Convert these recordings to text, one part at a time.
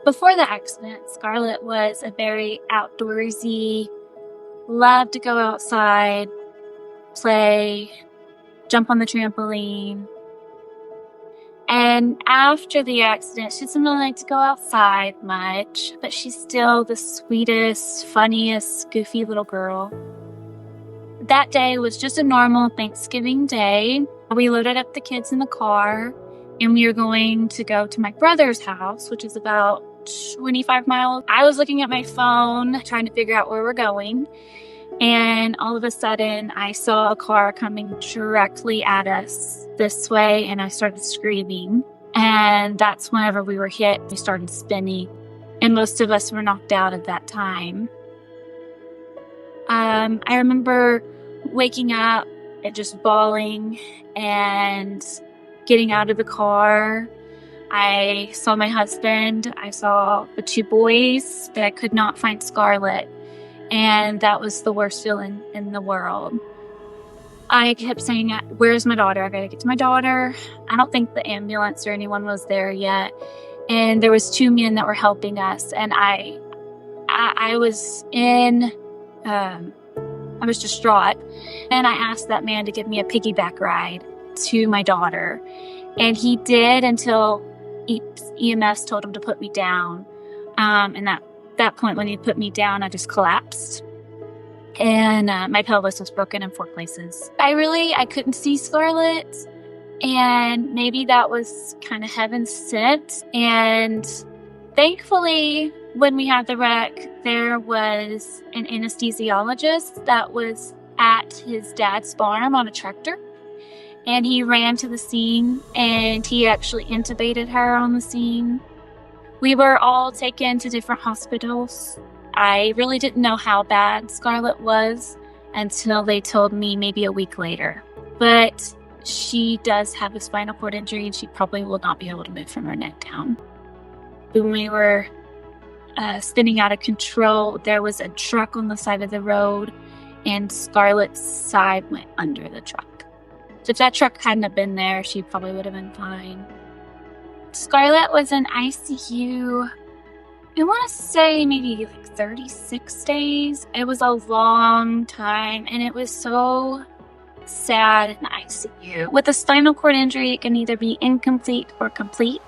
Before the accident, Scarlett was a very outdoorsy, loved to go outside, play, jump on the trampoline. And after the accident, she doesn't really like to go outside much, but she's still the sweetest, funniest, goofy little girl. That day was just a normal Thanksgiving day. We loaded up the kids in the car, and we were going to go to my brother's house, which is about 25 miles. I was looking at my phone, trying to figure out where we're going. And all of a sudden, I saw a car coming directly at us this way, and I started screaming. And that's whenever we were hit, we started spinning. And most of us were knocked out at that time. I remember waking up and just bawling and getting out of the car. I saw my husband. I saw the two boys, but I could not find Scarlett. And that was the worst feeling in the world. I kept saying, where's my daughter? I gotta get to my daughter. I don't think the ambulance or anyone was there yet. And there was two men that were helping us. And I was I was distraught. And I asked that man to give me a piggyback ride to my daughter. And he did until EMS told him to put me down. And that point when he put me down, I just collapsed. And my pelvis was broken in 4 places. I couldn't see Scarlett. And maybe that was kind of heaven sent. And thankfully, when we had the wreck, there was an anesthesiologist that was at his dad's farm on a tractor. And he ran to the scene, and he actually intubated her on the scene. We were all taken to different hospitals. I really didn't know how bad Scarlett was until they told me maybe a week later. But she does have a spinal cord injury, and she probably will not be able to move from her neck down. When we were spinning out of control, there was a truck on the side of the road, and Scarlett's side went under the truck. So if that truck hadn't have been there, she probably would have been fine. Scarlett was in ICU, I want to say maybe like 36 days. It was a long time, and it was so sad in ICU. With a spinal cord injury, it can either be incomplete or complete.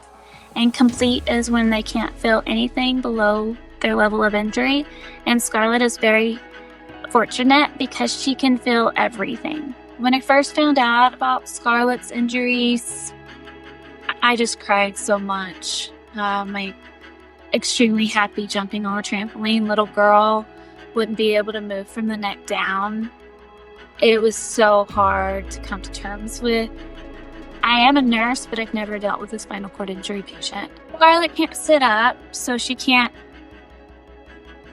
And complete is when they can't feel anything below their level of injury. And Scarlett is very fortunate because she can feel everything. When I first found out about Scarlett's injuries, I just cried so much. My extremely happy jumping on a trampoline little girl wouldn't be able to move from the neck down. It was so hard to come to terms with. I am a nurse, but I've never dealt with a spinal cord injury patient. Scarlett can't sit up, so she can't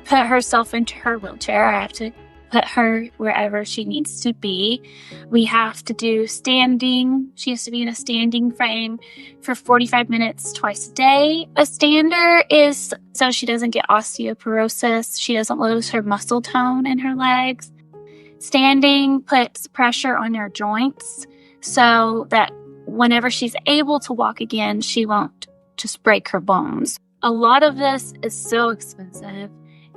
put herself into her wheelchair. I have to put her wherever she needs to be. We have to do standing. She has to be in a standing frame for 45 minutes twice a day. A stander is so she doesn't get osteoporosis. She doesn't lose her muscle tone in her legs. Standing puts pressure on her joints so that whenever she's able to walk again, she won't just break her bones. A lot of this is so expensive,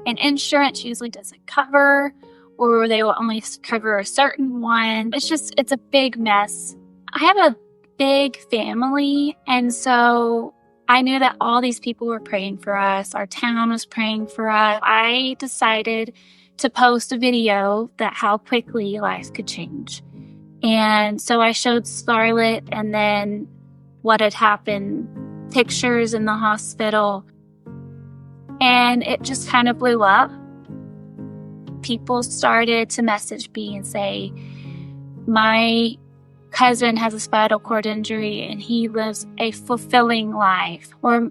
and insurance usually doesn't cover, or they will only cover a certain one. It's a big mess. I have a big family, and so I knew that all these people were praying for us. Our town was praying for us. I decided to post a video that how quickly life could change. And so I showed Scarlett and then what had happened, pictures in the hospital, and it just kind of blew up. People started to message me and say, my cousin has a spinal cord injury and he lives a fulfilling life. Or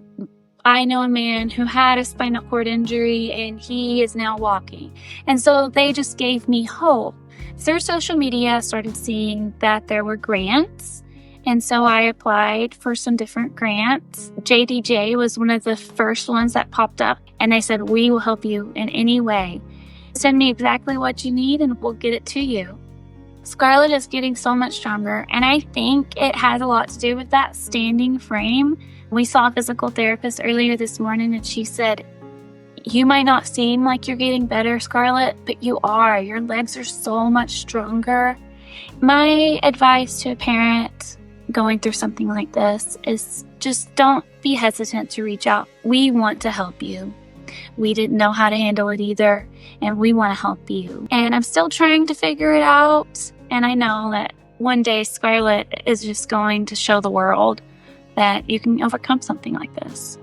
I know a man who had a spinal cord injury and he is now walking. And so they just gave me hope. Through social media, I started seeing that there were grants. And so I applied for some different grants. JDJ was one of the first ones that popped up. And they said, we will help you in any way. Send me exactly what you need and we'll get it to you. Scarlett is getting so much stronger, and I think it has a lot to do with that standing frame. We saw a physical therapist earlier this morning, and she said, "You might not seem like you're getting better, Scarlett, but you are. Your legs are so much stronger." My advice to a parent going through something like this is just don't be hesitant to reach out. We want to help you. We didn't know how to handle it either, and we want to help you. And I'm still trying to figure it out, and I know that one day Scarlett is just going to show the world that you can overcome something like this.